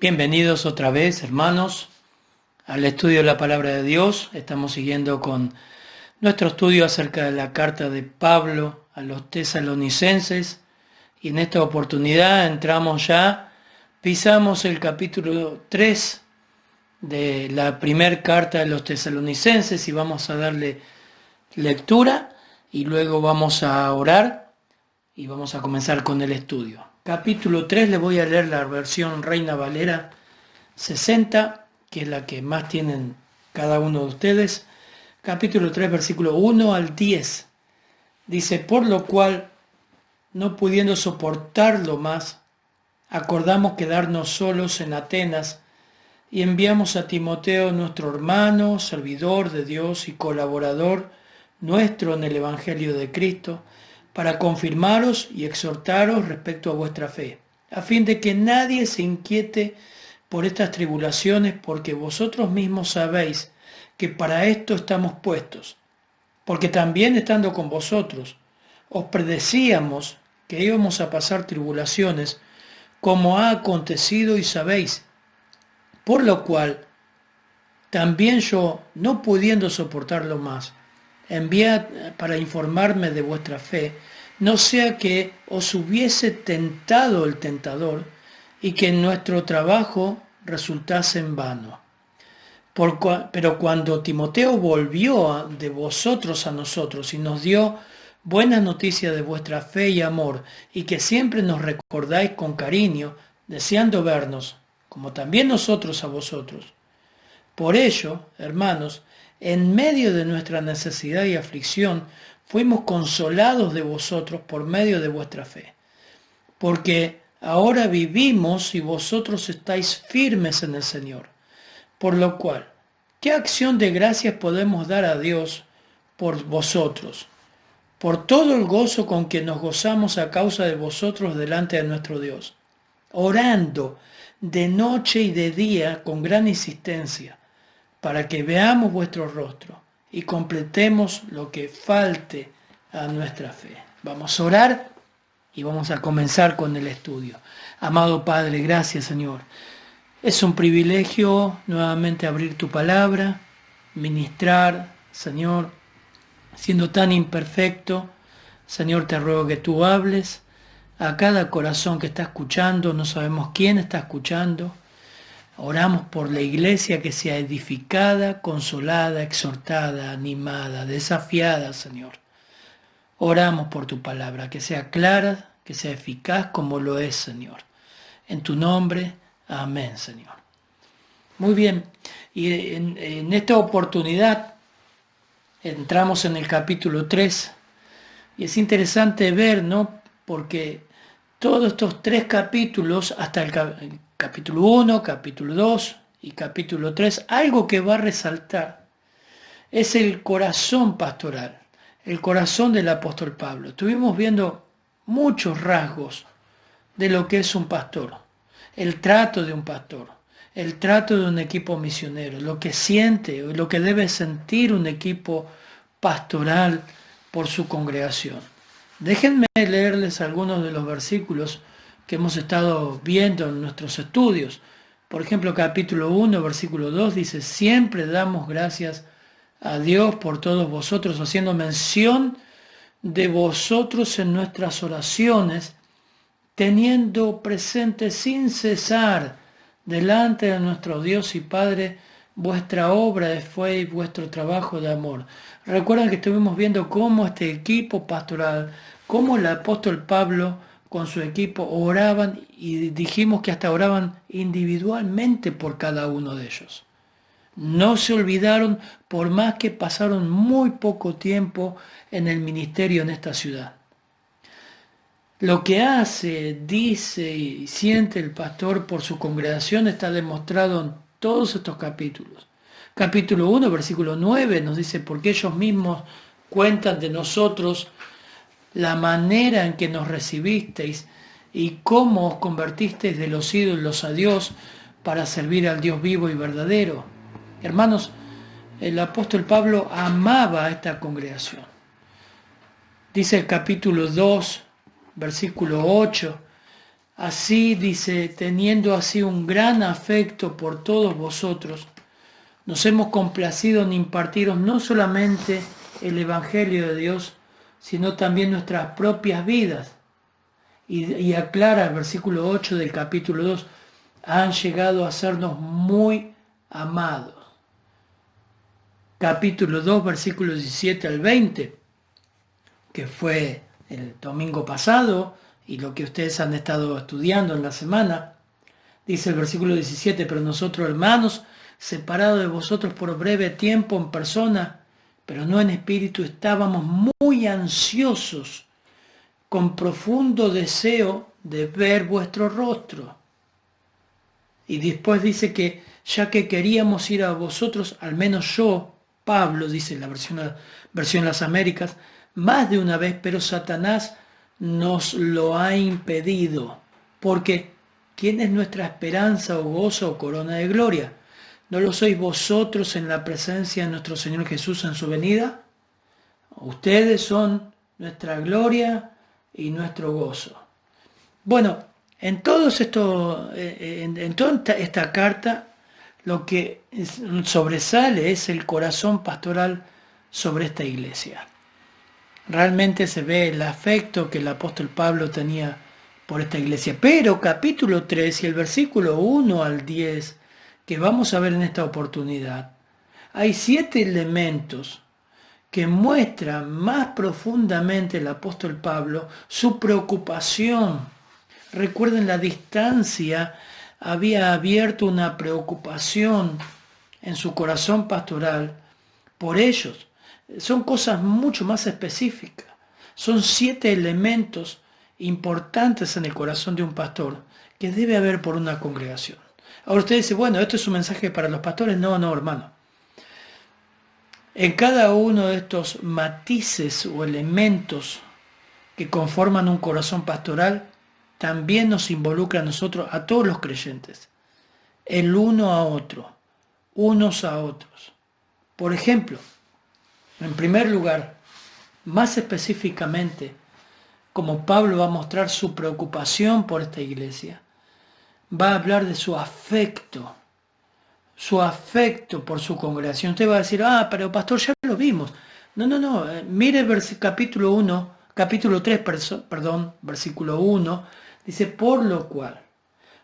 Bienvenidos otra vez, hermanos, al estudio de la Palabra de Dios. Estamos siguiendo con nuestro estudio acerca de la carta de Pablo a los tesalonicenses y en esta oportunidad pisamos el capítulo 3 de la primera carta de los tesalonicenses y vamos a darle lectura y luego vamos a orar y vamos a comenzar con el estudio. Capítulo 3, le voy a leer la versión Reina Valera 60, que es la que más tienen cada uno de ustedes. Capítulo 3, versículo 1 al 10. Dice: por lo cual, no pudiendo soportarlo más, acordamos quedarnos solos en Atenas y enviamos a Timoteo, nuestro hermano, servidor de Dios y colaborador nuestro en el Evangelio de Cristo, para confirmaros y exhortaros respecto a vuestra fe, a fin de que nadie se inquiete por estas tribulaciones, porque vosotros mismos sabéis que para esto estamos puestos, porque también estando con vosotros, os predecíamos que íbamos a pasar tribulaciones, como ha acontecido y sabéis, por lo cual también yo, no pudiendo soportarlo más, envié para informarme de vuestra fe, no sea que os hubiese tentado el tentador y que nuestro trabajo resultase en vano. Pero cuando Timoteo volvió de vosotros a nosotros y nos dio buenas noticias de vuestra fe y amor, y que siempre nos recordáis con cariño, deseando vernos, como también nosotros a vosotros. Por ello, hermanos, en medio de nuestra necesidad y aflicción, fuimos consolados de vosotros por medio de vuestra fe. Porque ahora vivimos y vosotros estáis firmes en el Señor. Por lo cual, ¿qué acción de gracias podemos dar a Dios por vosotros? Por todo el gozo con que nos gozamos a causa de vosotros delante de nuestro Dios, orando de noche y de día con gran insistencia, para que veamos vuestro rostro y completemos lo que falte a nuestra fe. Vamos a orar y vamos a comenzar con el estudio. Amado Padre, gracias, Señor. Es un privilegio nuevamente abrir tu palabra, ministrar, Señor, siendo tan imperfecto. Señor, te ruego que tú hables a cada corazón que está escuchando. No sabemos quién está escuchando. Oramos por la iglesia, que sea edificada, consolada, exhortada, animada, desafiada, Señor. Oramos por tu palabra, que sea clara, que sea eficaz como lo es, Señor. En tu nombre, amén, Señor. Muy bien, y en esta oportunidad entramos en el capítulo 3, y es interesante ver, ¿no? Porque todos estos 3 capítulos, hasta el capítulo 1, capítulo 2 y capítulo 3, algo que va a resaltar es el corazón pastoral, el corazón del apóstol Pablo. Estuvimos viendo muchos rasgos de lo que es un pastor, el trato de un pastor, el trato de un equipo misionero, lo que siente o lo que debe sentir un equipo pastoral por su congregación. Déjenme leerles algunos de los versículos que hemos estado viendo en nuestros estudios. Por ejemplo, capítulo 1, versículo 2 dice: siempre damos gracias a Dios por todos vosotros, haciendo mención de vosotros en nuestras oraciones, teniendo presente sin cesar delante de nuestro Dios y Padre vuestra obra de fe y vuestro trabajo de amor. Recuerdan que estuvimos viendo cómo este equipo pastoral, cómo el apóstol Pablo con su equipo oraban, y dijimos que hasta oraban individualmente por cada uno de ellos. No se olvidaron, por más que pasaron muy poco tiempo en el ministerio en esta ciudad. Lo que hace, dice y siente el pastor por su congregación está demostrado en todos estos capítulos. Capítulo 1, versículo 9 nos dice: porque ellos mismos cuentan de nosotros la manera en que nos recibisteis y cómo os convertisteis de los ídolos a Dios para servir al Dios vivo y verdadero. Hermanos, el apóstol Pablo amaba a esta congregación. Dice el capítulo 2, versículo 8: Así, dice, teniendo así un gran afecto por todos vosotros, nos hemos complacido en impartiros no solamente el Evangelio de Dios, sino también nuestras propias vidas. Y aclara el versículo 8 del capítulo 2, han llegado a sernos muy amados. Capítulo 2, versículos 17 al 20, que fue el domingo pasado y lo que ustedes han estado estudiando en la semana. Dice el versículo 17, pero nosotros, hermanos, separados de vosotros por breve tiempo en persona, pero no en espíritu, estábamos muy ansiosos, con profundo deseo de ver vuestro rostro. Y después dice que ya que queríamos ir a vosotros, al menos yo, Pablo, dice la versión Las Américas, más de una vez, pero Satanás nos lo ha impedido, porque ¿quién es nuestra esperanza o gozo o corona de gloria? ¿No lo sois vosotros en la presencia de nuestro Señor Jesús en su venida? Ustedes son nuestra gloria y nuestro gozo. Bueno, en todo esto, en toda esta carta, lo que sobresale es el corazón pastoral sobre esta iglesia. Realmente se ve el afecto que el apóstol Pablo tenía por esta iglesia. Pero capítulo 3 y el versículo 1 al 10, que vamos a ver en esta oportunidad, hay 7 elementos que muestran más profundamente el apóstol Pablo su preocupación. Recuerden, la distancia había abierto una preocupación en su corazón pastoral por ellos. Son cosas mucho más específicas. Son 7 elementos importantes en el corazón de un pastor que debe haber por una congregación. Ahora usted dice, bueno, ¿esto es un mensaje para los pastores? No, hermano. En cada uno de estos matices o elementos que conforman un corazón pastoral, también nos involucra a nosotros, a todos los creyentes, el uno a otro, unos a otros. Por ejemplo, en primer lugar, más específicamente, como Pablo va a mostrar su preocupación por esta iglesia, va a hablar de su afecto por su congregación. Usted va a decir, pero pastor, ya lo vimos. No, mire el capítulo 3, versículo 1, dice, por lo cual,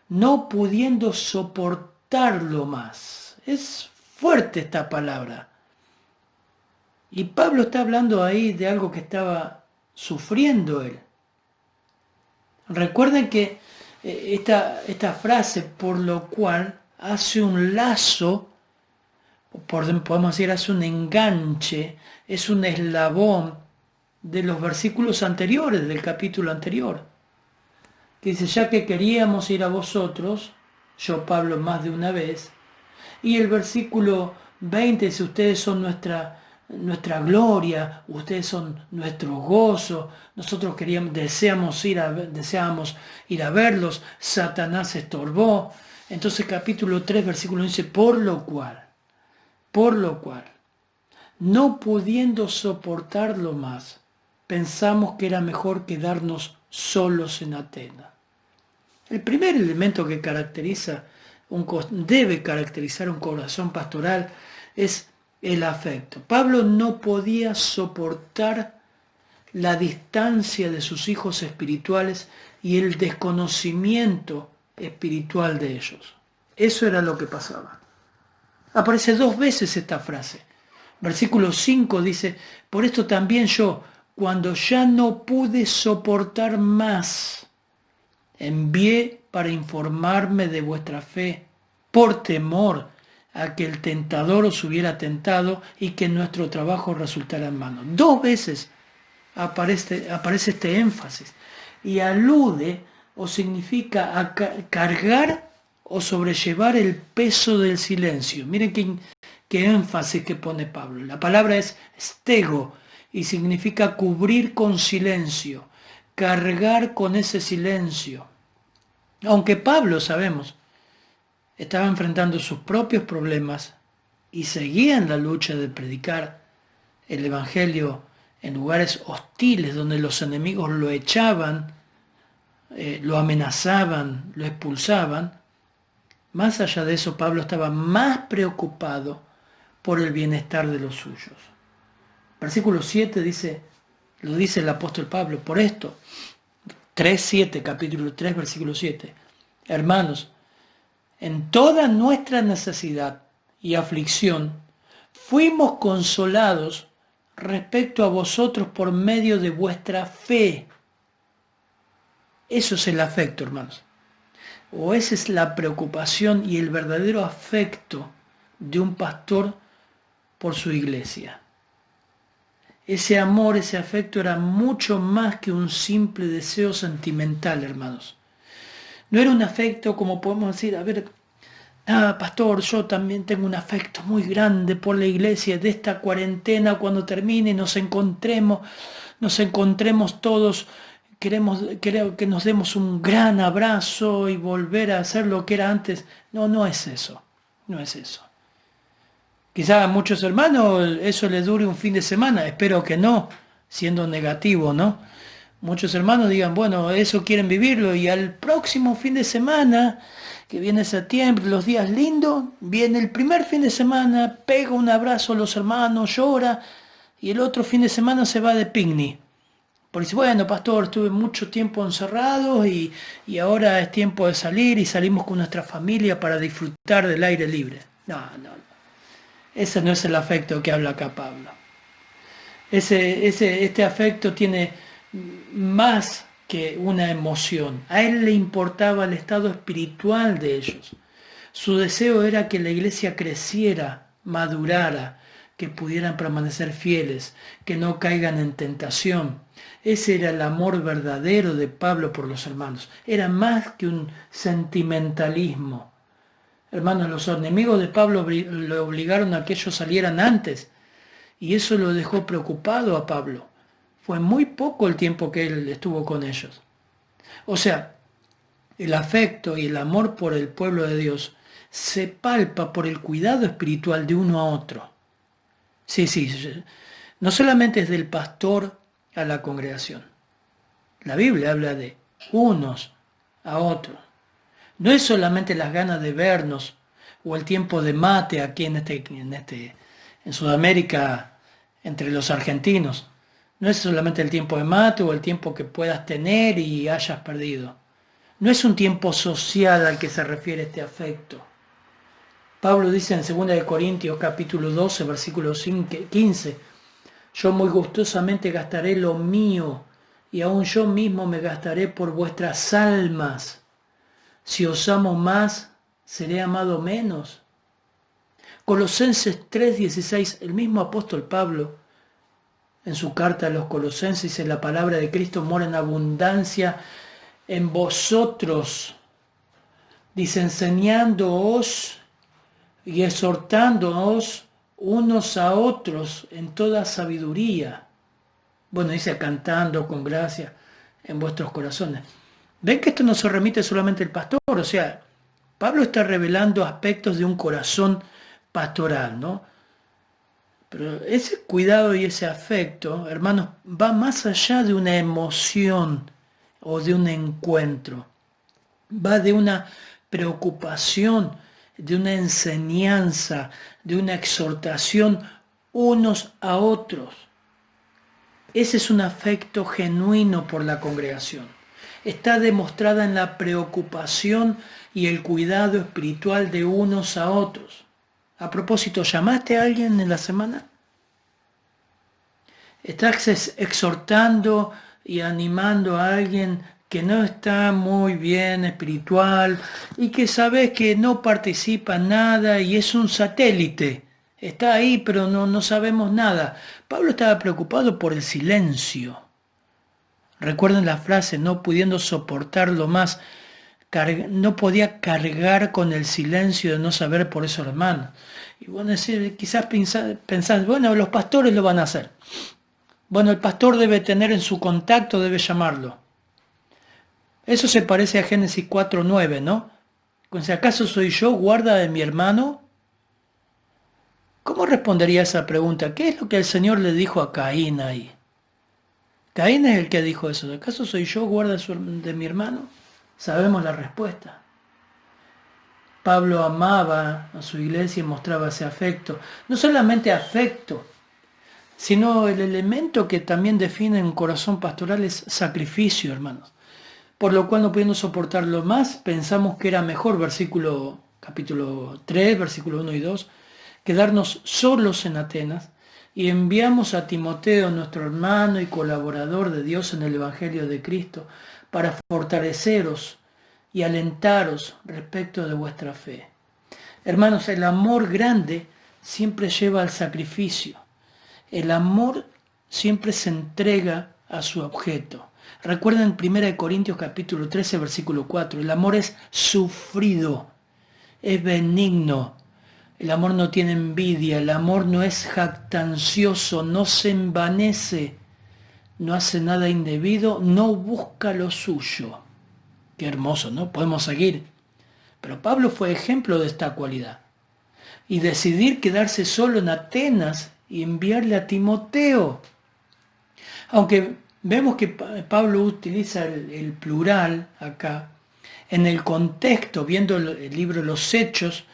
no pudiendo soportarlo más. Es fuerte esta palabra. Y Pablo está hablando ahí de algo que estaba sufriendo él. Recuerden que esta frase, por lo cual, hace un lazo, podemos decir, hace un enganche, es un eslabón de los versículos anteriores, del capítulo anterior, que dice, ya que queríamos ir a vosotros, yo Pablo más de una vez, y el versículo 20 dice, ustedes son nuestra gloria, ustedes son nuestro gozo, nosotros deseamos ir a verlos, Satanás estorbó. Entonces capítulo 3, versículo 1 dice, por lo cual, no pudiendo soportarlo más, pensamos que era mejor quedarnos solos en Atenas. El primer elemento que debe caracterizar un corazón pastoral es el afecto. Pablo no podía soportar la distancia de sus hijos espirituales y el desconocimiento espiritual de ellos. Eso era lo que pasaba. Aparece 2 veces esta frase. Versículo 5 dice, por esto también yo, cuando ya no pude soportar más, envié para informarme de vuestra fe, por temor a que el tentador os hubiera tentado y que nuestro trabajo resultara en vano. 2 veces aparece este énfasis y alude o significa a cargar o sobrellevar el peso del silencio. Miren qué énfasis que pone Pablo. La palabra es stego y significa cubrir con silencio, cargar con ese silencio. Aunque Pablo, sabemos, estaba enfrentando sus propios problemas y seguía en la lucha de predicar el Evangelio en lugares hostiles donde los enemigos lo echaban lo amenazaban, lo expulsaban. Más allá de eso, Pablo estaba más preocupado por el bienestar de los suyos. Versículo 7 dice, lo dice el apóstol Pablo, por esto, 3:7, capítulo 3, versículo 7. Hermanos, en toda nuestra necesidad y aflicción, fuimos consolados respecto a vosotros por medio de vuestra fe. Eso es el afecto, hermanos. O esa es la preocupación y el verdadero afecto de un pastor por su iglesia. Ese amor, ese afecto era mucho más que un simple deseo sentimental, hermanos. No era un afecto como podemos decir, a ver, pastor, yo también tengo un afecto muy grande por la iglesia de esta cuarentena, cuando termine nos encontremos todos, creo que nos demos un gran abrazo y volver a hacer lo que era antes. No, no es eso, no es eso. Quizá a muchos hermanos eso les dure un fin de semana, espero que no, siendo negativo, ¿no? Muchos hermanos digan, bueno, eso quieren vivirlo y al próximo fin de semana, que viene septiembre, los días lindos, viene el primer fin de semana, pega un abrazo a los hermanos, llora y el otro fin de semana se va de picnic. Porque dice, bueno, pastor, estuve mucho tiempo encerrado y ahora es tiempo de salir y salimos con nuestra familia para disfrutar del aire libre. No, no, no. Ese no es el afecto que habla acá Pablo. Este afecto tiene más que una emoción. A él le importaba el estado espiritual de ellos. Su deseo era que la iglesia creciera, madurara, que pudieran permanecer fieles, que no caigan en tentación. Ese era el amor verdadero de Pablo por los hermanos. Era más que un sentimentalismo. Hermanos, los enemigos de Pablo le obligaron a que ellos salieran antes y eso lo dejó preocupado a Pablo. Fue muy poco el tiempo que él estuvo con ellos. O sea, el afecto y el amor por el pueblo de Dios se palpa por el cuidado espiritual de uno a otro. Sí, no solamente es del pastor a la congregación. La Biblia habla de unos a otros. No es solamente las ganas de vernos o el tiempo de mate aquí en Sudamérica entre los argentinos. No es solamente el tiempo de mate o el tiempo que puedas tener y hayas perdido. No es un tiempo social al que se refiere este afecto. Pablo dice en 2 Corintios capítulo 12, versículo 15, yo muy gustosamente gastaré lo mío y aún yo mismo me gastaré por vuestras almas. Si os amo más, seré amado menos. Colosenses 3:16, el mismo apóstol Pablo, en su carta a los Colosenses, dice, la palabra de Cristo mora en abundancia en vosotros. Dice, enseñándoos y exhortándoos unos a otros en toda sabiduría. Bueno, dice, cantando con gracia en vuestros corazones. Ven que esto no se remite solamente al pastor, o sea, Pablo está revelando aspectos de un corazón pastoral, ¿no? Pero ese cuidado y ese afecto, hermanos, va más allá de una emoción o de un encuentro. Va de una preocupación, de una enseñanza, de una exhortación unos a otros. Ese es un afecto genuino por la congregación. Está demostrada en la preocupación y el cuidado espiritual de unos a otros. A propósito, ¿llamaste a alguien en la semana? ¿Estás exhortando y animando a alguien que no está muy bien espiritual y que sabes que no participa en nada y es un satélite? Está ahí, pero no sabemos nada. Pablo estaba preocupado por el silencio. Recuerden la frase, no pudiendo soportarlo más, no podía cargar con el silencio de no saber por eso, hermano. Y bueno, quizás pensás, bueno, los pastores lo van a hacer. Bueno, el pastor debe tener en su contacto, debe llamarlo. Eso se parece a Génesis 4:9, ¿no? Si acaso soy yo, guarda de mi hermano. ¿Cómo respondería a esa pregunta? ¿Qué es lo que el Señor le dijo a Caín ahí? Caín es el que dijo eso. ¿Acaso soy yo guarda de mi hermano? Sabemos la respuesta. Pablo amaba a su iglesia y mostraba ese afecto. No solamente afecto, sino el elemento que también define un corazón pastoral es sacrificio, hermanos. Por lo cual, no pudiendo soportarlo más, pensamos que era mejor, capítulo 3, versículo 1 y 2, quedarnos solos en Atenas, y enviamos a Timoteo, nuestro hermano y colaborador de Dios en el Evangelio de Cristo, para fortaleceros y alentaros respecto de vuestra fe. Hermanos, el amor grande siempre lleva al sacrificio. El amor siempre se entrega a su objeto. Recuerden 1 Corintios capítulo 13, versículo 4. El amor es sufrido, es benigno. El amor no tiene envidia, el amor no es jactancioso, no se envanece, no hace nada indebido, no busca lo suyo. Qué hermoso, ¿no? Podemos seguir. Pero Pablo fue ejemplo de esta cualidad. Y decidir quedarse solo en Atenas y enviarle a Timoteo. Aunque vemos que Pablo utiliza el plural acá, en el contexto, viendo el libro de los Hechos,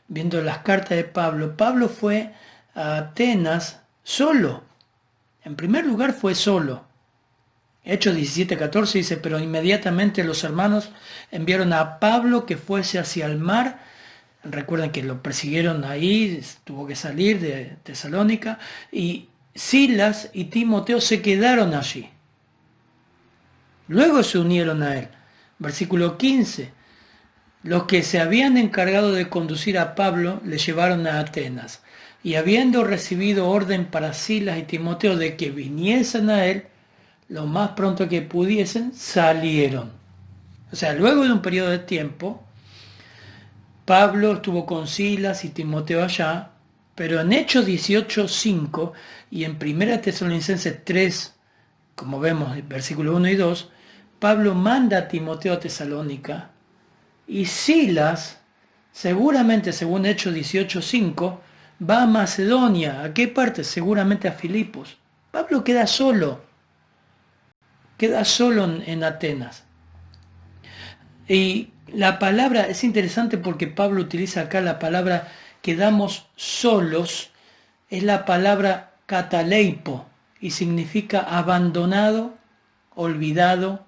viendo las cartas de Pablo, Pablo fue a Atenas solo. En primer lugar fue solo. Hechos 17:14 dice, pero inmediatamente los hermanos enviaron a Pablo que fuese hacia el mar. Recuerden que lo persiguieron ahí, tuvo que salir de Tesalónica, y Silas y Timoteo se quedaron allí. Luego se unieron a él. Versículo 15. Los que se habían encargado de conducir a Pablo le llevaron a Atenas, y habiendo recibido orden para Silas y Timoteo de que viniesen a él, lo más pronto que pudiesen, salieron. O sea, luego de un periodo de tiempo, Pablo estuvo con Silas y Timoteo allá, pero en Hechos 18:5 y en 1 Tesalonicenses 3, como vemos en versículos 1 y 2, Pablo manda a Timoteo a Tesalónica, y Silas, seguramente según Hechos 18:5, va a Macedonia. ¿A qué parte? Seguramente a Filipos. Pablo queda solo en Atenas. Y la palabra es interesante porque Pablo utiliza acá la palabra quedamos solos, es la palabra cataleipo y significa abandonado, olvidado,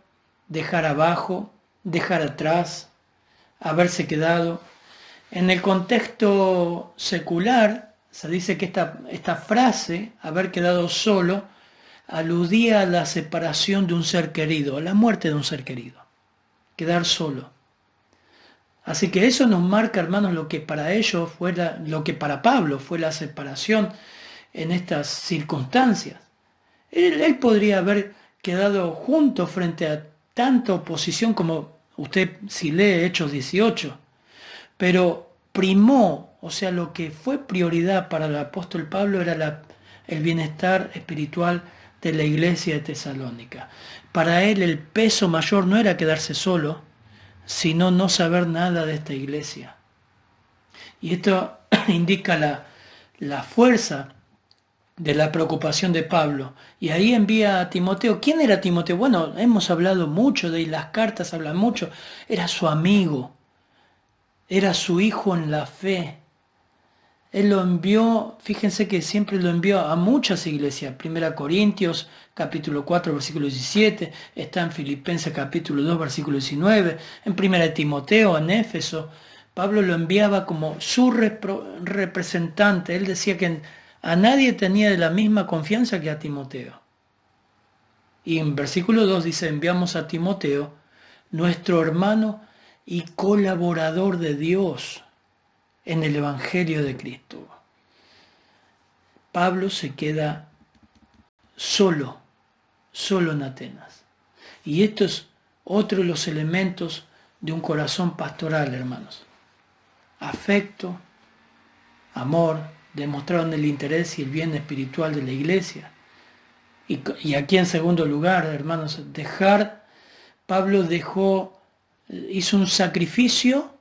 dejar abajo, dejar atrás, haberse quedado. En el contexto secular se dice que esta frase, haber quedado solo, aludía a la separación de un ser querido, a la muerte de un ser querido, quedar solo. Así que eso nos marca, hermanos, lo que para ellos lo que para Pablo fue la separación en estas circunstancias. Él podría haber quedado junto frente a tanta oposición como usted si lee Hechos 18, pero primó, o sea, lo que fue prioridad para el apóstol Pablo era el bienestar espiritual de la iglesia de Tesalónica. Para él el peso mayor no era quedarse solo, sino no saber nada de esta iglesia. Y esto indica la fuerza de la preocupación de Pablo. Y ahí envía a Timoteo. ¿Quién era Timoteo? Bueno, hemos hablado mucho de él, las cartas hablan mucho. Era su amigo, era su hijo en la fe. Él lo envió, fíjense que siempre lo envió a muchas iglesias. 1 Corintios, capítulo 4, versículo 17. Está en Filipenses, capítulo 2, versículo 19. En 1 Timoteo, en Éfeso. Pablo lo enviaba como su representante. Él decía que a nadie tenía de la misma confianza que a Timoteo. Y en versículo 2 dice, enviamos a Timoteo, nuestro hermano y colaborador de Dios en el Evangelio de Cristo. Pablo se queda solo en Atenas. Y esto es otro de los elementos de un corazón pastoral, hermanos. Afecto, amor, demostraron el interés y el bien espiritual de la iglesia. Y aquí en segundo lugar, hermanos, Pablo hizo un sacrificio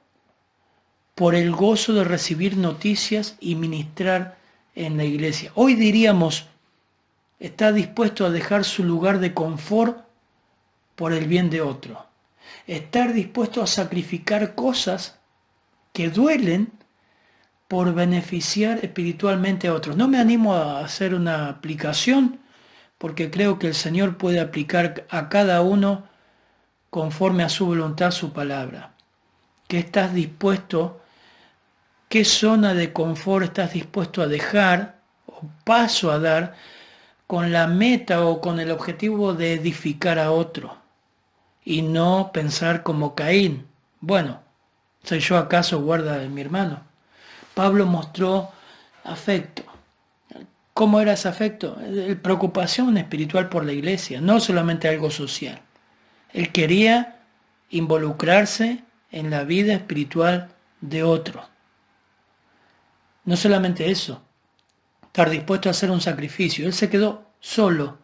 por el gozo de recibir noticias y ministrar en la iglesia. Hoy diríamos, está dispuesto a dejar su lugar de confort por el bien de otro. Estar dispuesto a sacrificar cosas que duelen por beneficiar espiritualmente a otros. No me animo a hacer una aplicación porque creo que el Señor puede aplicar a cada uno conforme a su voluntad su palabra. ¿Qué estás dispuesto? ¿Qué zona de confort estás dispuesto a dejar o paso a dar con la meta o con el objetivo de edificar a otro? Y no pensar como Caín. Bueno, ¿soy yo acaso guarda de mi hermano? Pablo mostró afecto. ¿Cómo era ese afecto? Preocupación espiritual por la iglesia, no solamente algo social. Él quería involucrarse en la vida espiritual de otro. No solamente eso, estar dispuesto a hacer un sacrificio. Él se quedó solo.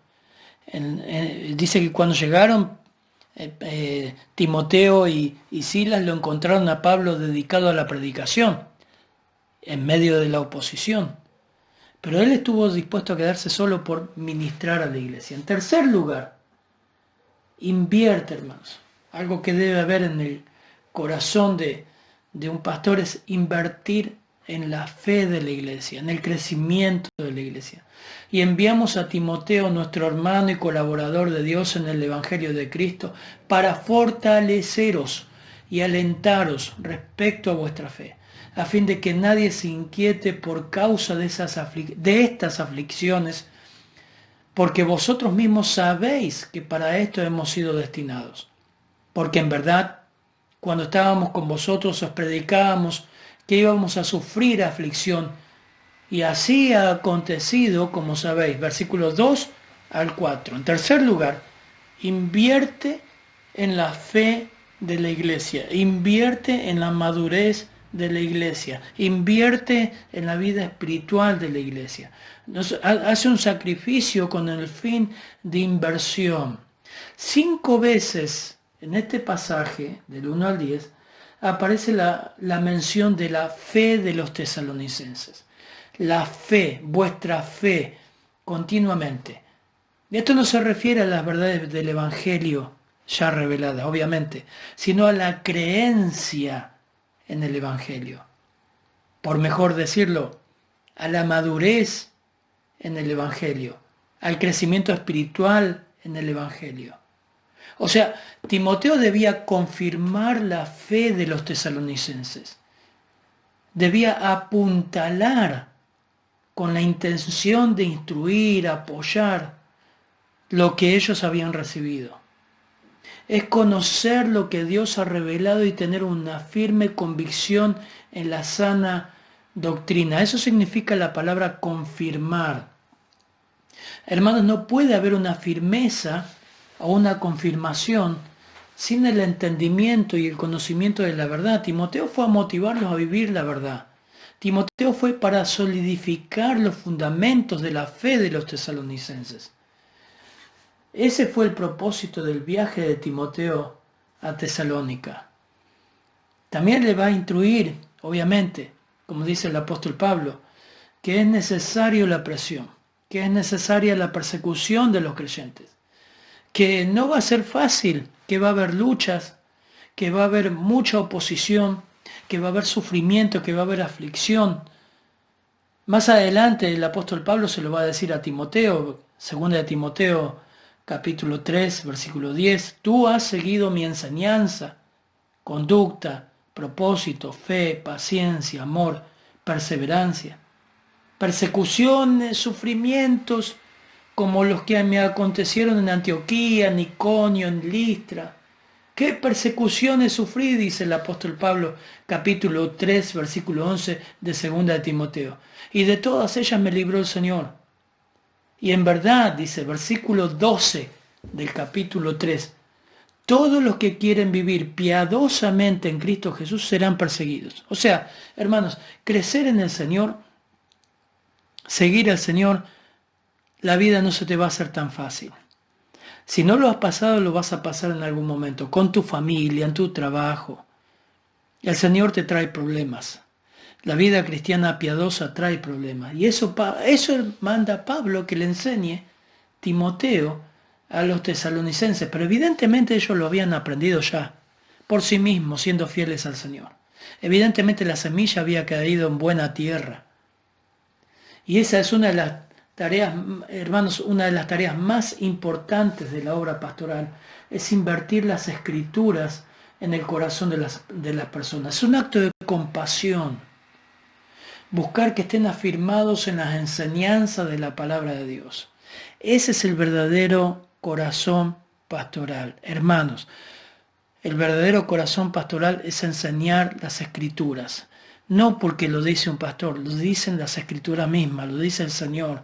Dice que cuando llegaron, Timoteo y Silas lo encontraron a Pablo dedicado a la predicación, en medio de la oposición. Pero él estuvo dispuesto a quedarse solo por ministrar a la iglesia. En tercer lugar, invierte, hermanos. Algo que debe haber en el corazón de un pastor es invertir en la fe de la iglesia, en el crecimiento de la iglesia. Y enviamos a Timoteo, nuestro hermano y colaborador de Dios en el Evangelio de Cristo, para fortaleceros y alentaros respecto a vuestra fe, a fin de que nadie se inquiete por causa de estas aflicciones, porque vosotros mismos sabéis que para esto hemos sido destinados. Porque en verdad, cuando estábamos con vosotros, os predicábamos que íbamos a sufrir aflicción, y así ha acontecido, como sabéis. Versículos 2 al 4. En tercer lugar, invierte en la fe de la iglesia, invierte en la madurez de la iglesia, invierte en la vida espiritual de la iglesia. Hace un sacrificio con el fin de inversión. 5 veces en este pasaje, del 1 al 10, aparece la mención de la fe de los tesalonicenses. La fe, vuestra fe, continuamente. Esto no se refiere a las verdades del Evangelio ya reveladas, obviamente, sino a la creencia en el Evangelio. Por mejor decirlo, a la madurez en el Evangelio, al crecimiento espiritual en el Evangelio. O sea, Timoteo debía confirmar la fe de los tesalonicenses. Debía apuntalar con la intención de instruir, apoyar lo que ellos habían recibido. Es conocer lo que Dios ha revelado y tener una firme convicción en la sana doctrina. Eso significa la palabra confirmar. Hermanos, no puede haber una firmeza o una confirmación sin el entendimiento y el conocimiento de la verdad. Timoteo fue a motivarlos a vivir la verdad. Timoteo fue para solidificar los fundamentos de la fe de los tesalonicenses. Ese fue el propósito del viaje de Timoteo a Tesalónica. También le va a instruir, obviamente, como dice el apóstol Pablo, que es necesario la presión, que es necesaria la persecución de los creyentes, que no va a ser fácil, que va a haber luchas, que va a haber mucha oposición, que va a haber sufrimiento, que va a haber aflicción. Más adelante el apóstol Pablo se lo va a decir a Timoteo, 2 de Timoteo capítulo 3, versículo 10, tú has seguido mi enseñanza, conducta, propósito, fe, paciencia, amor, perseverancia, persecuciones, sufrimientos, como los que me acontecieron en Antioquía, en Iconio, en Listra. ¿Qué persecuciones sufrí? Dice el apóstol Pablo, capítulo 3, versículo 11 de 2 de Timoteo. Y de todas ellas me libró el Señor. Y en verdad, dice versículo 12 del capítulo 3, todos los que quieren vivir piadosamente en Cristo Jesús serán perseguidos. O sea, hermanos, crecer en el Señor, seguir al Señor, la vida no se te va a hacer tan fácil. Si no lo has pasado, lo vas a pasar en algún momento, con tu familia, en tu trabajo. El Señor te trae problemas. La vida cristiana piadosa trae problemas. Y eso manda a Pablo que le enseñe Timoteo a los tesalonicenses, pero evidentemente ellos lo habían aprendido ya por sí mismos, siendo fieles al Señor. Evidentemente la semilla había caído en buena tierra. Y esa es una de las tareas, hermanos, una de las tareas más importantes de la obra pastoral, es invertir las escrituras en el corazón de las personas. Es un acto de compasión. Buscar que estén afirmados en las enseñanzas de la palabra de Dios. Ese es el verdadero corazón pastoral. Hermanos, el verdadero corazón pastoral es enseñar las escrituras. No porque lo dice un pastor, lo dicen las escrituras mismas, lo dice el Señor.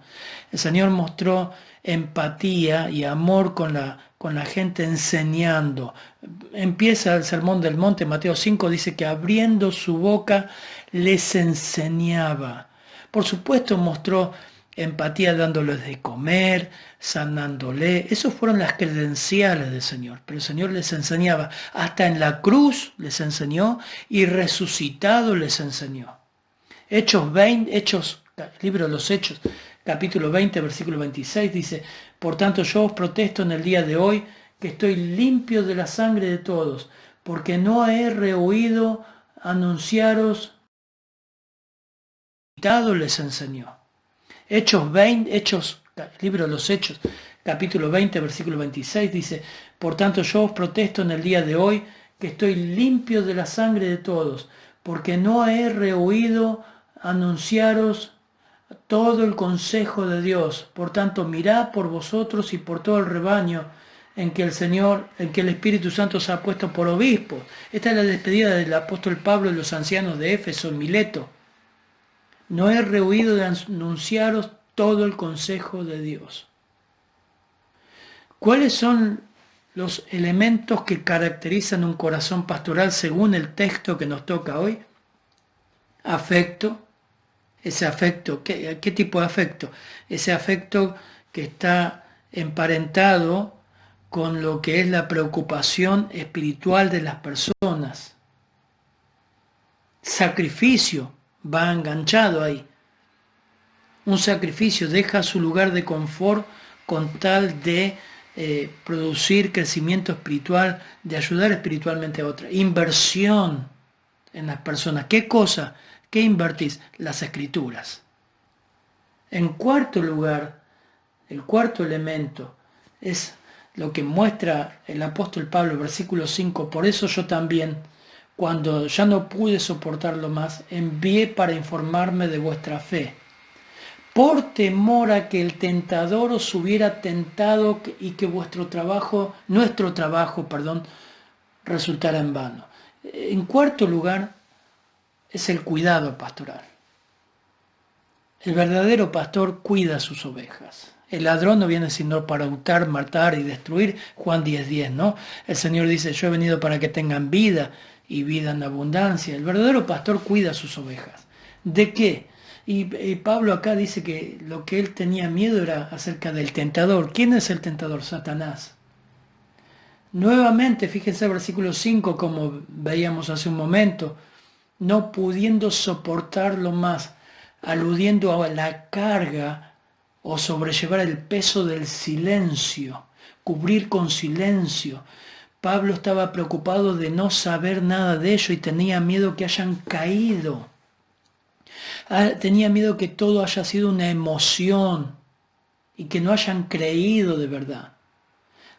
El Señor mostró empatía y amor con la gente enseñando. Empieza el Sermón del Monte, Mateo 5, dice que abriendo su boca les enseñaba. Por supuesto mostró empatía dándoles de comer, sanándole. Esas fueron las credenciales del Señor. Pero el Señor les enseñaba. Hasta en la cruz les enseñó y resucitado les enseñó. Libro de los Hechos, capítulo 20, versículo 26 dice: por tanto yo os protesto en el día de hoy que estoy limpio de la sangre de todos, porque no he rehuido anunciaros. Les enseñó. Libro de los Hechos, capítulo 20, versículo 26 dice: por tanto yo os protesto en el día de hoy que estoy limpio de la sangre de todos, porque no he rehuido anunciaros todo el consejo de Dios. Por tanto, mirad por vosotros y por todo el rebaño en que el Espíritu Santo se ha puesto por obispo. Esta es la despedida del apóstol Pablo de los ancianos de Éfeso, en Mileto. No he rehuido de anunciaros todo el consejo de Dios. ¿Cuáles son los elementos que caracterizan un corazón pastoral según el texto que nos toca hoy? Afecto. Ese afecto, ¿qué tipo de afecto? Ese afecto que está emparentado con lo que es la preocupación espiritual de las personas. Sacrificio va enganchado ahí. Un sacrificio deja su lugar de confort con tal de producir crecimiento espiritual, de ayudar espiritualmente a otras. Inversión en las personas. ¿Qué cosa? ¿Qué invertís? Las escrituras. En cuarto lugar, el cuarto elemento es lo que muestra el apóstol Pablo, versículo 5. Por eso yo también, cuando ya no pude soportarlo más, envié para informarme de vuestra fe, por temor a que el tentador os hubiera tentado y que nuestro trabajo, resultara en vano. En cuarto lugar, es el cuidado pastoral. El verdadero pastor cuida sus ovejas. El ladrón no viene sino para hurtar, matar y destruir. Juan 10:10, ¿no? El Señor dice: yo he venido para que tengan vida y vida en abundancia. El verdadero pastor cuida sus ovejas. ¿De qué? Y Pablo acá dice que lo que él tenía miedo era acerca del tentador. ¿Quién es el tentador? Satanás. Nuevamente, fíjense el versículo 5, como veíamos hace un momento, no pudiendo soportarlo más, aludiendo a la carga o sobrellevar el peso del silencio, cubrir con silencio. Pablo estaba preocupado de no saber nada de ello y tenía miedo que hayan caído. Tenía miedo que todo haya sido una emoción y que no hayan creído de verdad.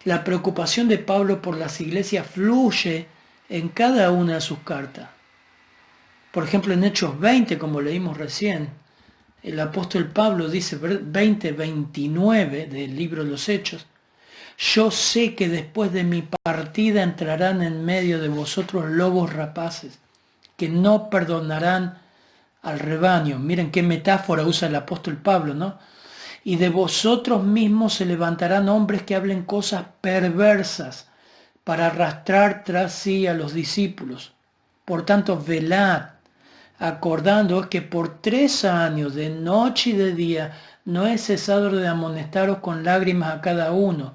La preocupación de Pablo por las iglesias fluye en cada una de sus cartas. Por ejemplo, en Hechos 20, como leímos recién, el apóstol Pablo dice, 20:29 del libro de los Hechos: yo sé que después de mi partida entrarán en medio de vosotros lobos rapaces, que no perdonarán al rebaño. Miren qué metáfora usa el apóstol Pablo, ¿no? Y de vosotros mismos se levantarán hombres que hablen cosas perversas para arrastrar tras sí a los discípulos. Por tanto, velad, acordándoos que por 3 años, de noche y de día, no he cesado de amonestaros con lágrimas a cada uno.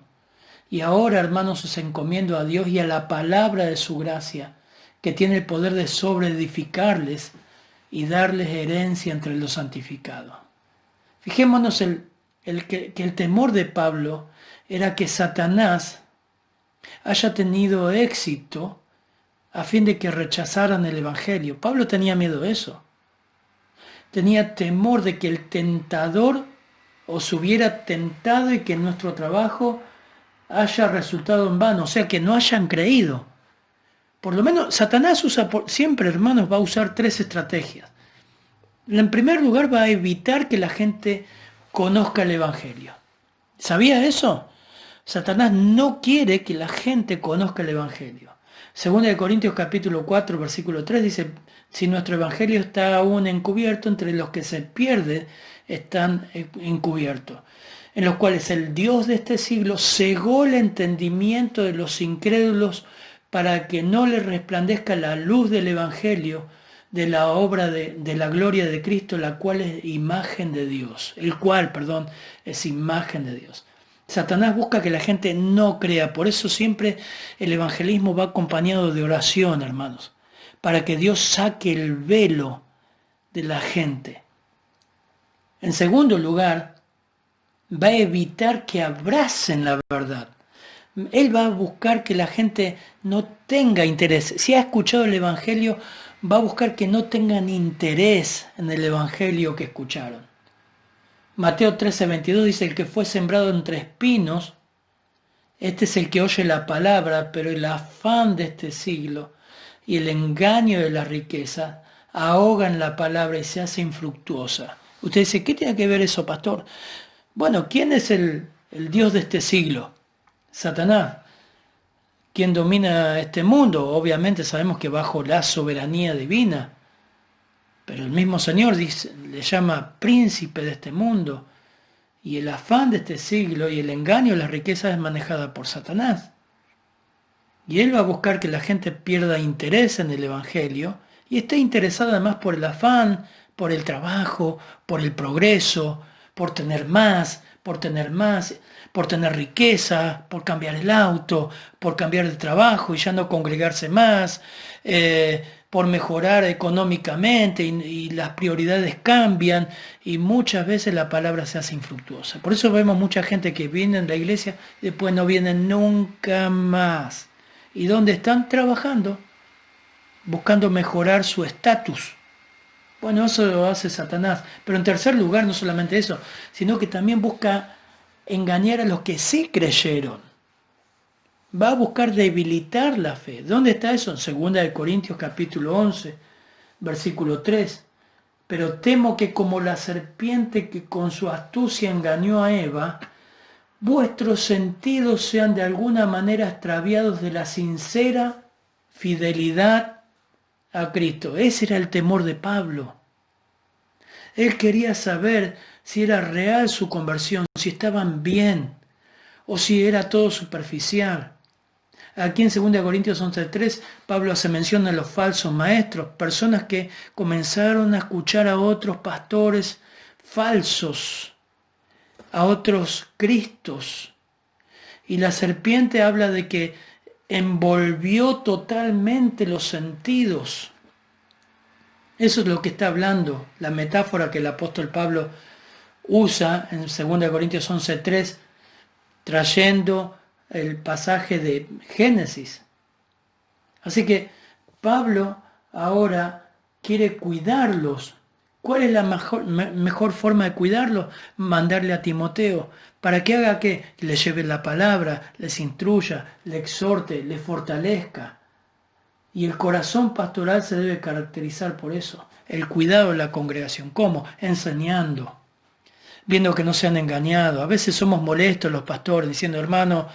Y ahora, hermanos, os encomiendo a Dios y a la palabra de su gracia, que tiene el poder de sobreedificarles y darles herencia entre los santificados. Fijémonos el que el temor de Pablo era que Satanás haya tenido éxito a fin de que rechazaran el Evangelio. Pablo tenía miedo de eso. Tenía temor de que el tentador os hubiera tentado y que nuestro trabajo haya resultado en vano, o sea, que no hayan creído. Por lo menos Satanás siempre, hermanos, va a usar tres estrategias. En primer lugar, va a evitar que la gente conozca el Evangelio. ¿Sabía eso? Satanás no quiere que la gente conozca el Evangelio. Segunda de Corintios capítulo 4, versículo 3 dice, si nuestro Evangelio está aún encubierto, entre los que se pierden están encubiertos, en los cuales el Dios de este siglo cegó el entendimiento de los incrédulos para que no les resplandezca la luz del Evangelio, de la obra de la gloria de Cristo, la cual es imagen de Dios, el cual, perdón, es imagen de Dios. Satanás busca que la gente no crea, por eso siempre el evangelismo va acompañado de oración, hermanos, para que Dios saque el velo de la gente. En segundo lugar, va a evitar que abracen la verdad. Él va a buscar que la gente no tenga interés. Si ha escuchado el Evangelio, va a buscar que no tengan interés en el Evangelio que escucharon. Mateo 13:22 dice, el que fue sembrado entre espinos, este es el que oye la palabra, pero el afán de este siglo y el engaño de la riqueza ahogan la palabra y se hace infructuosa. Usted dice, ¿qué tiene que ver eso, pastor? Bueno, ¿quién es el Dios de este siglo? Satanás. ¿Quién domina este mundo? Obviamente sabemos que bajo la soberanía divina, pero el mismo Señor le llama príncipe de este mundo, y el afán de este siglo y el engaño de las riquezas es manejada por Satanás. Y él va a buscar que la gente pierda interés en el Evangelio y esté interesada además por el afán, por el trabajo, por el progreso, por tener más, por tener riqueza, por cambiar el auto, por cambiar el trabajo y ya no congregarse más, por mejorar económicamente y las prioridades cambian y muchas veces la palabra se hace infructuosa. Por eso vemos mucha gente que viene en la iglesia y después no vienen nunca más. ¿Y dónde están? Trabajando, buscando mejorar su estatus. Bueno, eso lo hace Satanás. Pero en tercer lugar, no solamente eso, sino que también busca engañar a los que sí creyeron. Va a buscar debilitar la fe. ¿Dónde está eso? En 2 Corintios capítulo 11, versículo 3. Pero temo que como la serpiente que con su astucia engañó a Eva, vuestros sentidos sean de alguna manera extraviados de la sincera fidelidad a Cristo. Ese era el temor de Pablo. Él quería saber si era real su conversión, si estaban bien o si era todo superficial. Aquí en 2 Corintios 11:3 Pablo hace mención a los falsos maestros, personas que comenzaron a escuchar a otros pastores falsos, a otros cristos. Y la serpiente habla de que envolvió totalmente los sentidos. Eso es lo que está hablando, la metáfora que el apóstol Pablo usa en 2 Corintios 11:3, trayendo el pasaje de Génesis. Así que Pablo ahora quiere cuidarlos. ¿Cuál es la mejor forma de cuidarlos? Mandarle a Timoteo para que haga que les lleve la palabra, les instruya, le exhorte, les fortalezca. Y el corazón pastoral se debe caracterizar por eso, el cuidado de la congregación. ¿Cómo? Enseñando, viendo que no sean engañados. A veces somos molestos los pastores diciendo, hermano,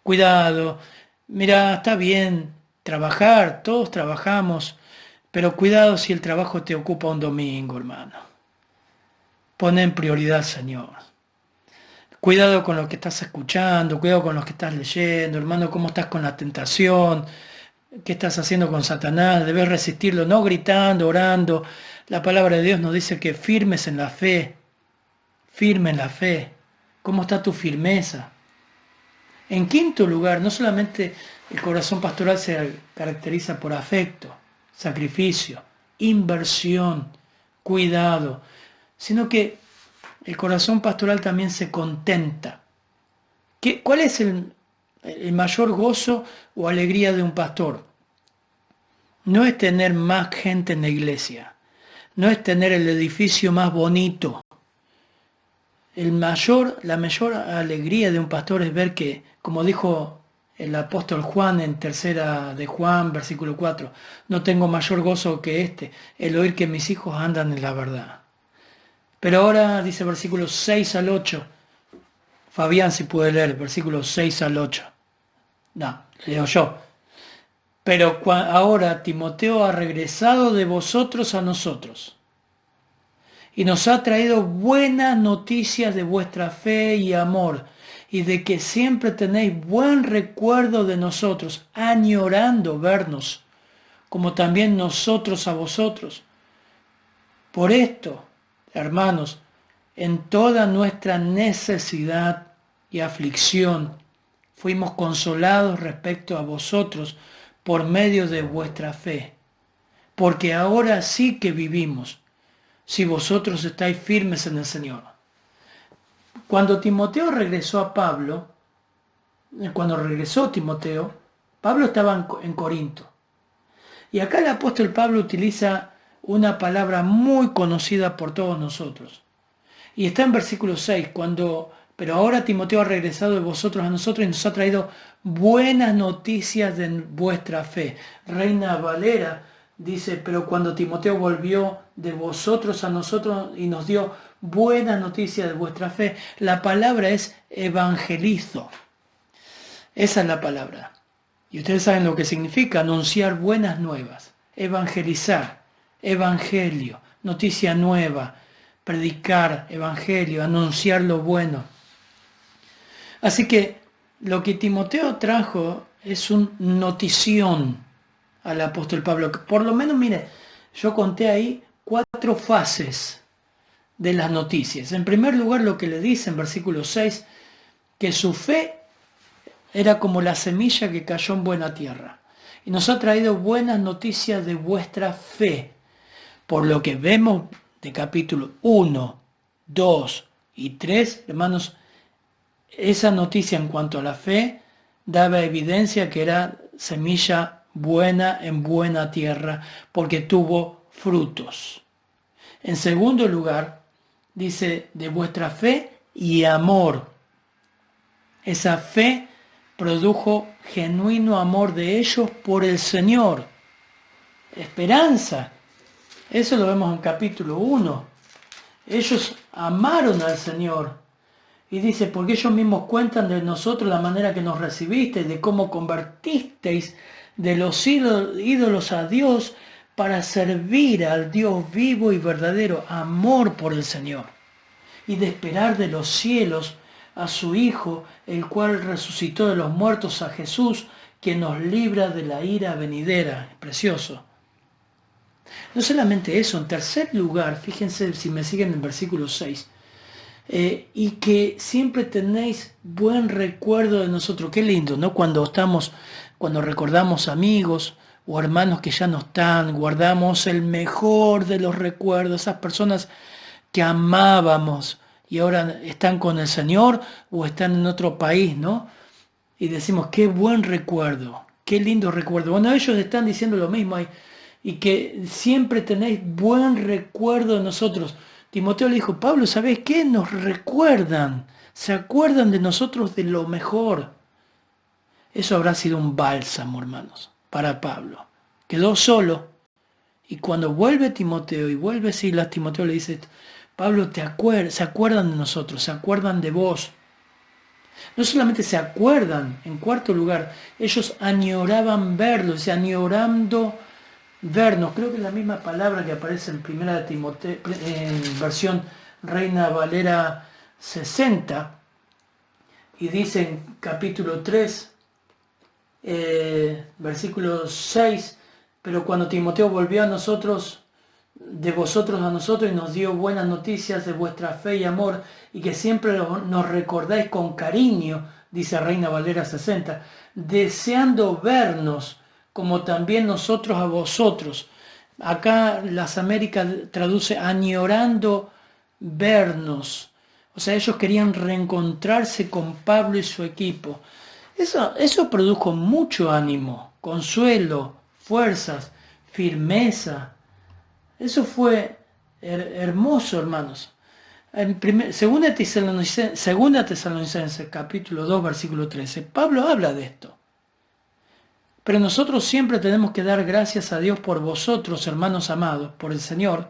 cuidado, mira, está bien trabajar, todos trabajamos, pero cuidado si el trabajo te ocupa un domingo, hermano. Pon en prioridad, Señor. Cuidado con lo que estás escuchando, cuidado con lo que estás leyendo, hermano, cómo estás con la tentación, qué estás haciendo con Satanás, debes resistirlo, no gritando, orando. La palabra de Dios nos dice que firmes en la fe, firme en la fe. ¿Cómo está tu firmeza? En quinto lugar, no solamente el corazón pastoral se caracteriza por afecto, sacrificio, inversión, cuidado, sino que el corazón pastoral también se contenta. ¿Cuál es el mayor gozo o alegría de un pastor? No es tener más gente en la iglesia, no es tener el edificio más bonito. La mayor alegría de un pastor es ver que, como dijo el apóstol Juan en tercera de Juan, versículo 4, no tengo mayor gozo que el oír que mis hijos andan en la verdad. Pero ahora dice versículos 6 al 8, Fabián si puede leer, versículos 6 al 8. No, leo yo. Pero ahora Timoteo ha regresado de vosotros a nosotros y nos ha traído buenas noticias de vuestra fe y amor, y de que siempre tenéis buen recuerdo de nosotros, añorando vernos, como también nosotros a vosotros. Por esto, hermanos, en toda nuestra necesidad y aflicción, fuimos consolados respecto a vosotros por medio de vuestra fe, porque ahora sí que vivimos, si vosotros estáis firmes en el Señor. Cuando Timoteo regresó a Pablo, cuando regresó Timoteo, Pablo estaba en Corinto. Y acá el apóstol Pablo utiliza una palabra muy conocida por todos nosotros. Y está en versículo 6, pero ahora Timoteo ha regresado de vosotros a nosotros y nos ha traído buenas noticias de vuestra fe. Reina Valera dice, pero cuando Timoteo volvió de vosotros a nosotros y nos dio buenas noticias de vuestra fe, la palabra es evangelizo. Esa es la palabra. Y ustedes saben lo que significa anunciar buenas nuevas, evangelizar, evangelio, noticia nueva, predicar evangelio, anunciar lo bueno. Así que lo que Timoteo trajo es un notición al apóstol Pablo. Por lo menos, mire, yo conté ahí 4 fases de las noticias. En primer lugar, lo que le dice en versículo 6, que su fe era como la semilla que cayó en buena tierra. Y nos ha traído buenas noticias de vuestra fe. Por lo que vemos de capítulo 1, 2 y 3, hermanos, esa noticia en cuanto a la fe daba evidencia que era semilla buena en buena tierra, porque tuvo frutos. En segundo lugar, dice de vuestra fe y amor. Esa fe produjo genuino amor de ellos por el Señor. Esperanza. Eso lo vemos en capítulo 1. Ellos amaron al Señor. Y dice, porque ellos mismos cuentan de nosotros la manera que nos recibisteis, de cómo convertisteis de los ídolos a Dios para servir al Dios vivo y verdadero, amor por el Señor. Y de esperar de los cielos a su Hijo, el cual resucitó de los muertos, a Jesús, que nos libra de la ira venidera. Precioso. No solamente eso, en tercer lugar, fíjense si me siguen en el versículo 6, y que siempre tenéis buen recuerdo de nosotros. Qué lindo, ¿no? Cuando recordamos amigos o hermanos que ya no están, guardamos el mejor de los recuerdos, esas personas que amábamos y ahora están con el Señor o están en otro país, ¿no? Y decimos, qué buen recuerdo, qué lindo recuerdo. Bueno, ellos están diciendo lo mismo ahí, y que siempre tenéis buen recuerdo de nosotros. Timoteo le dijo, Pablo, ¿sabés qué? Nos recuerdan, se acuerdan de nosotros de lo mejor. Eso habrá sido un bálsamo, hermanos, para Pablo. Quedó solo, y cuando vuelve Timoteo, y vuelve Silas, Timoteo le dice, Pablo, se acuerdan de nosotros, se acuerdan de vos. No solamente se acuerdan, en cuarto lugar, ellos añoraban verlos, añorando vernos. Creo que es la misma palabra que aparece en primera de Timoteo, en versión Reina Valera 60, y dice en capítulo 3, versículo 6, pero cuando Timoteo volvió de vosotros a nosotros, y nos dio buenas noticias de vuestra fe y amor, y que siempre nos recordáis con cariño, dice Reina Valera 60, deseando vernos, como también nosotros a vosotros. Acá las Américas traduce añorando vernos, O sea, ellos querían reencontrarse con Pablo y su equipo. Eso produjo mucho ánimo, consuelo, fuerzas, firmeza. Eso fue hermoso, hermanos. Segunda Tesalonicenses, capítulo 2, versículo 13, Pablo habla de esto. Pero nosotros siempre tenemos que dar gracias a Dios por vosotros, hermanos amados, por el Señor,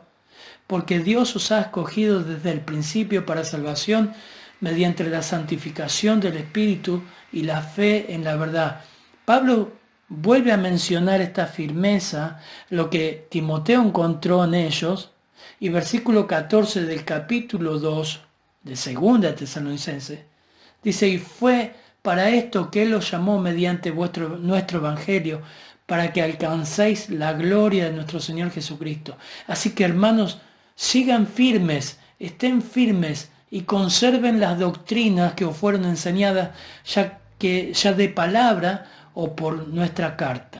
porque Dios os ha escogido desde el principio para salvación mediante la santificación del Espíritu y la fe en la verdad. Pablo vuelve a mencionar esta firmeza, lo que Timoteo encontró en ellos, y versículo 14 del capítulo 2 de Segunda Tesalonicense dice: y fue para esto que Él os llamó mediante nuestro Evangelio, para que alcancéis la gloria de nuestro Señor Jesucristo. Así que, hermanos, sigan firmes, estén firmes y conserven las doctrinas que os fueron enseñadas, ya de palabra o por nuestra carta.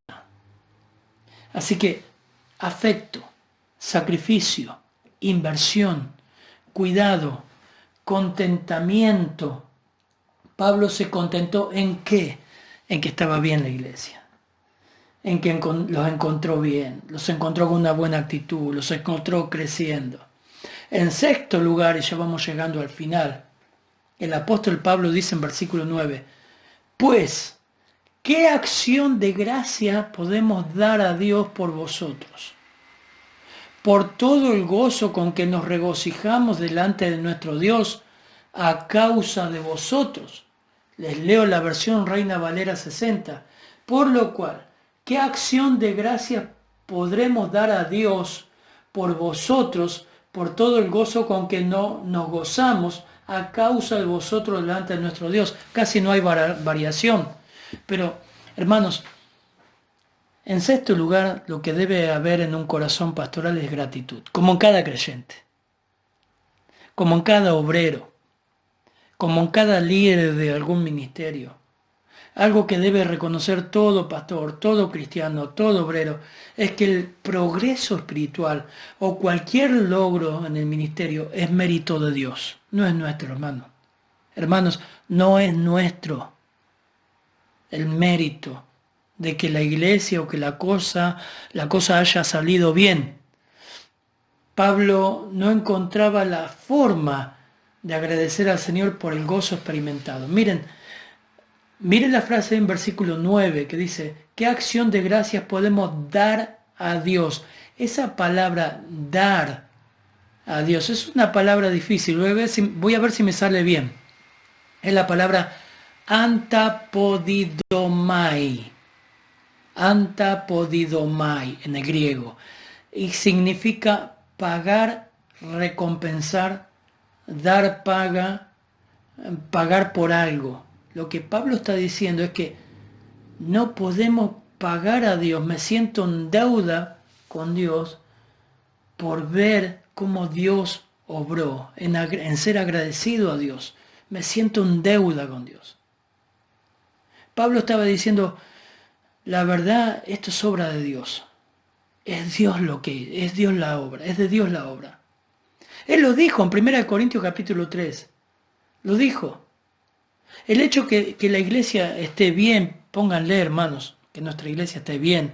Así que afecto, sacrificio, inversión, cuidado, contentamiento. Pablo se contentó ¿en qué? En que estaba bien la iglesia, en que los encontró bien, los encontró con una buena actitud, los encontró creciendo. En sexto lugar, y ya vamos llegando al final, el apóstol Pablo dice en versículo 9, pues, ¿qué acción de gracia podemos dar a Dios por vosotros? Por todo el gozo con que nos regocijamos delante de nuestro Dios a causa de vosotros. Les leo la versión Reina Valera 60. Por lo cual, ¿qué acción de gracia podremos dar a Dios por vosotros, por todo el gozo con que nos gozamos a causa de vosotros delante de nuestro Dios? Casi no hay variación. Pero, hermanos, en sexto lugar, lo que debe haber en un corazón pastoral es gratitud, como en cada creyente, como en cada obrero, como en cada líder de algún ministerio. Algo que debe reconocer todo pastor, todo cristiano, todo obrero, es que el progreso espiritual o cualquier logro en el ministerio es mérito de Dios, no es nuestro, hermano. Hermanos, no es nuestro el mérito de que la iglesia o que la cosa haya salido bien. Pablo no encontraba la forma de agradecer al Señor por el gozo experimentado. Miren la frase en versículo 9 que dice, ¿qué acción de gracias podemos dar a Dios? Esa palabra dar a Dios es una palabra difícil. Voy a ver si me sale bien. Es la palabra antapodidomai. Antapodidomai en el griego. Y significa pagar, recompensar, dar paga, pagar por algo. Lo que Pablo está diciendo es que no podemos pagar a Dios. Me siento en deuda con Dios por ver cómo Dios obró, en ser agradecido a Dios. Me siento en deuda con Dios. Pablo estaba diciendo, la verdad, esto es obra de Dios. Es Dios es Dios la obra, es de Dios la obra. Él lo dijo en 1 Corintios capítulo 3. Lo dijo. El hecho que la iglesia esté bien, pónganle, hermanos, que nuestra iglesia esté bien.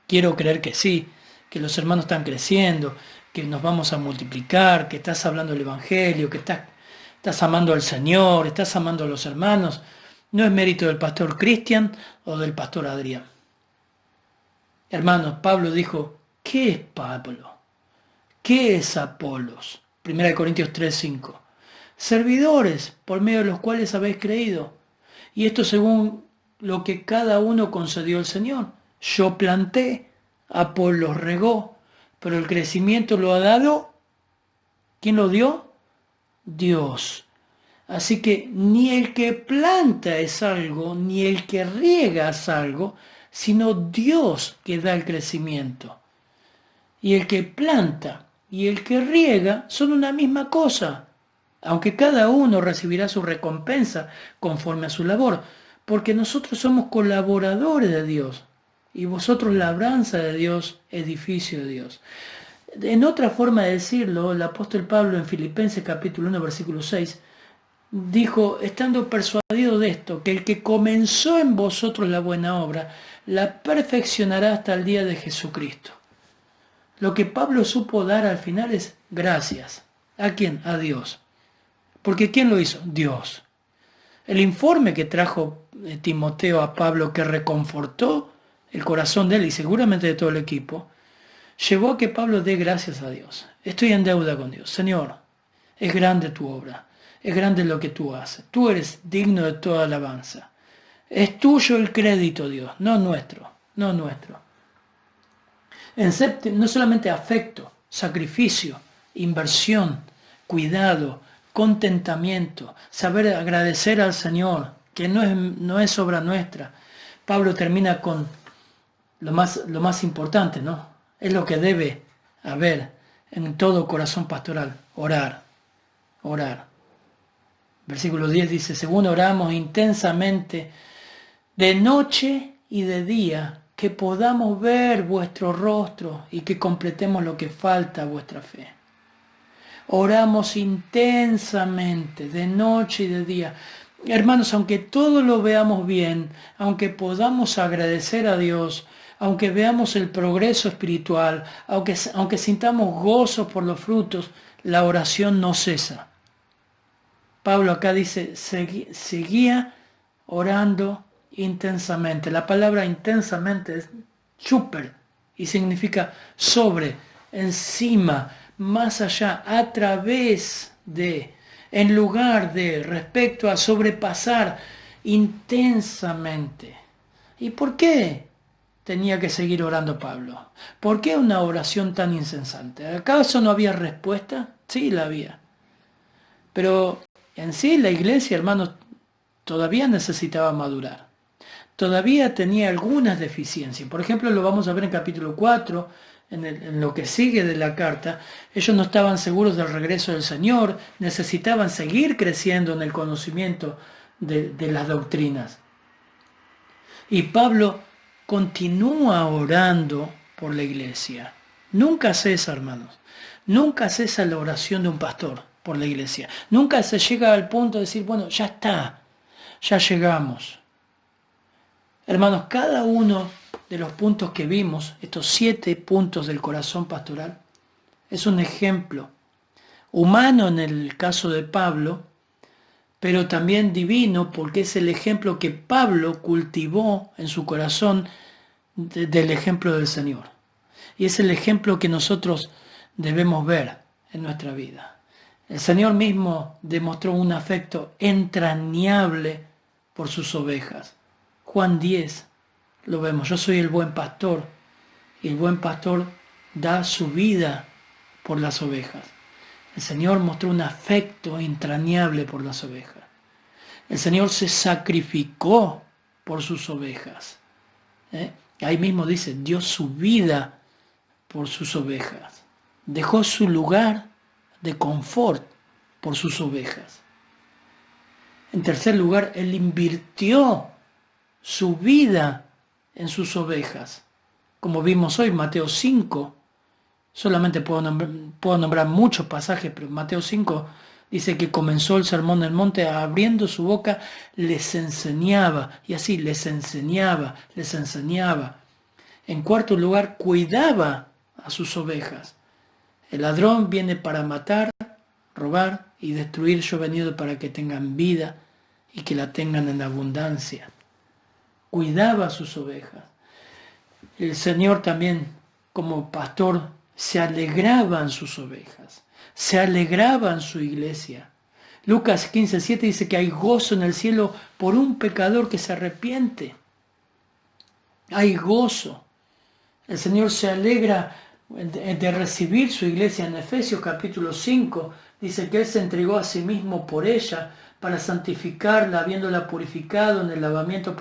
Quiero creer que sí, que los hermanos están creciendo, que nos vamos a multiplicar, que estás hablando del Evangelio, que estás amando al Señor, estás amando a los hermanos. No es mérito del pastor Cristian o del pastor Adrián. Hermanos, Pablo dijo, ¿qué es Pablo? ¿Qué es Apolos? 1 Corintios 3:5. Servidores por medio de los cuales habéis creído. Y esto según lo que cada uno concedió al Señor. Yo planté, Apolos regó, pero el crecimiento lo ha dado. ¿Quién lo dio? Dios. Así que ni el que planta es algo, ni el que riega es algo, sino Dios que da el crecimiento. Y el que planta y el que riega son una misma cosa, aunque cada uno recibirá su recompensa conforme a su labor, porque nosotros somos colaboradores de Dios, y vosotros labranza de Dios, edificio de Dios. En otra forma de decirlo, el apóstol Pablo en Filipenses capítulo 1, versículo 6, dijo, estando persuadido de esto, que el que comenzó en vosotros la buena obra, la perfeccionará hasta el día de Jesucristo. Lo que Pablo supo dar al final es gracias. ¿A quién? A Dios. Porque ¿quién lo hizo? Dios. El informe que trajo Timoteo a Pablo, que reconfortó el corazón de él y seguramente de todo el equipo, llevó a que Pablo dé gracias a Dios. Estoy en deuda con Dios. Señor, es grande tu obra. Es grande lo que tú haces. Tú eres digno de toda alabanza. Es tuyo el crédito, Dios, no nuestro, no nuestro. No solamente afecto, sacrificio, inversión, cuidado, contentamiento, saber agradecer al Señor, que no es obra nuestra. Pablo termina con lo más importante, ¿no? Es lo que debe haber en todo corazón pastoral, orar, orar. Versículo 10 dice, según oramos intensamente de noche y de día, que podamos ver vuestro rostro y que completemos lo que falta a vuestra fe. Oramos intensamente de noche y de día. Hermanos, aunque todo lo veamos bien, aunque podamos agradecer a Dios, aunque veamos el progreso espiritual, aunque sintamos gozo por los frutos, la oración no cesa. Pablo acá dice, seguía orando intensamente. La palabra intensamente es súper y significa sobre, encima, más allá, a través de, en lugar de, respecto a sobrepasar intensamente. ¿Y por qué tenía que seguir orando Pablo? ¿Por qué una oración tan incesante? ¿Acaso no había respuesta? Sí, la había. Pero en sí la iglesia, hermanos, todavía necesitaba madurar. Todavía tenía algunas deficiencias. Por ejemplo, lo vamos a ver en capítulo 4, en lo que sigue de la carta. Ellos no estaban seguros del regreso del Señor, necesitaban seguir creciendo en el conocimiento de las doctrinas. Y Pablo continúa orando por la iglesia. Nunca cesa, hermanos. Nunca cesa la oración de un pastor por la iglesia. Nunca se llega al punto de decir, bueno, ya está, ya llegamos. Hermanos, cada uno de los puntos que vimos, estos 7 puntos del corazón pastoral, es un ejemplo humano en el caso de Pablo, pero también divino porque es el ejemplo que Pablo cultivó en su corazón del ejemplo del Señor. Y es el ejemplo que nosotros debemos ver en nuestra vida. El Señor mismo demostró un afecto entrañable por sus ovejas. Juan 10, lo vemos, yo soy el buen pastor, y el buen pastor da su vida por las ovejas. El Señor mostró un afecto entrañable por las ovejas. El Señor se sacrificó por sus ovejas. Ahí mismo dice, dio su vida por sus ovejas. Dejó su lugar de confort por sus ovejas. En tercer lugar, Él invirtió su vida en sus ovejas. Como vimos hoy, Mateo 5, solamente puedo nombrar muchos pasajes, pero Mateo 5 dice que comenzó el sermón del monte abriendo su boca, les enseñaba, y así les enseñaba. En cuarto lugar, cuidaba a sus ovejas. El ladrón viene para matar, robar y destruir. Yo he venido para que tengan vida y que la tengan en abundancia. Cuidaba a sus ovejas. El Señor también, como pastor, se alegraba en sus ovejas, se alegraba en su iglesia. Lucas 15:7 dice que hay gozo en el cielo por un pecador que se arrepiente. Hay gozo. El Señor se alegra de recibir su iglesia. En Efesios capítulo 5 dice que Él se entregó a sí mismo por ella para santificarla, habiéndola purificado en el lavamiento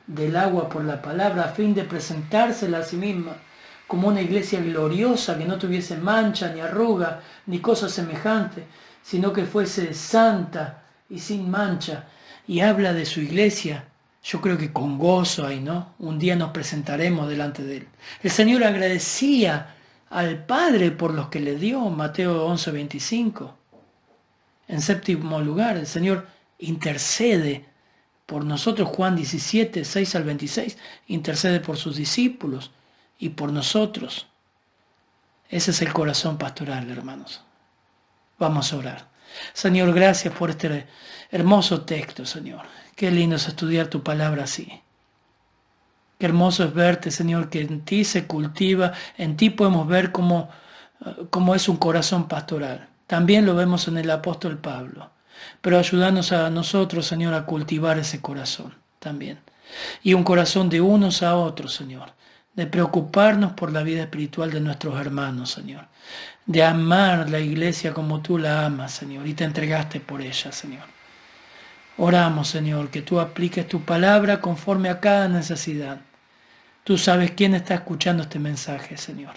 del agua por la palabra, a fin de presentársela a sí misma como una iglesia gloriosa, que no tuviese mancha, ni arruga, ni cosa semejante, sino que fuese santa y sin mancha. Y habla de su iglesia, yo creo que con gozo ahí, ¿no? Un día nos presentaremos delante de Él. El Señor agradecía al Padre por los que le dio, Mateo 11:25. En séptimo lugar, el Señor intercede por nosotros, Juan 17:6-26, intercede por sus discípulos y por nosotros. Ese es el corazón pastoral, hermanos. Vamos a orar. Señor, gracias por este hermoso texto, Señor. Qué lindo es estudiar tu palabra así. Qué hermoso es verte, Señor, que en ti se cultiva, en ti podemos ver cómo es un corazón pastoral. También lo vemos en el apóstol Pablo. Pero ayúdanos a nosotros, Señor, a cultivar ese corazón también. Y un corazón de unos a otros, Señor. De preocuparnos por la vida espiritual de nuestros hermanos, Señor. De amar la iglesia como tú la amas, Señor, y te entregaste por ella, Señor. Oramos, Señor, que tú apliques tu palabra conforme a cada necesidad. Tú sabes quién está escuchando este mensaje, Señor.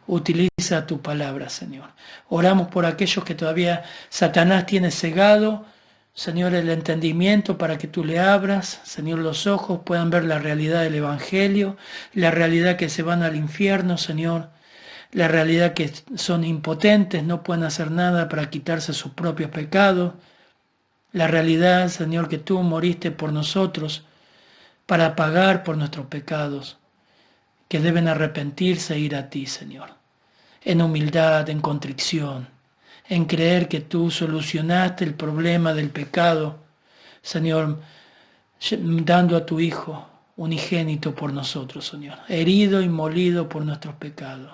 Utiliza tu palabra, Señor. Oramos por aquellos que todavía Satanás tiene cegado, Señor, el entendimiento para que tú le abras, Señor, los ojos puedan ver la realidad del Evangelio, la realidad que se van al infierno, Señor, la realidad que son impotentes, no pueden hacer nada para quitarse sus propios pecados, la realidad, Señor, que tú moriste por nosotros para pagar por nuestros pecados, que deben arrepentirse e ir a ti, Señor, en humildad, en contrición, en creer que tú solucionaste el problema del pecado, Señor, dando a tu Hijo unigénito por nosotros, Señor, herido y molido por nuestros pecados.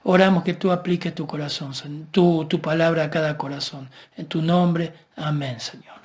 Oramos que tú apliques tu corazón, tu palabra a cada corazón. En tu nombre, amén, Señor.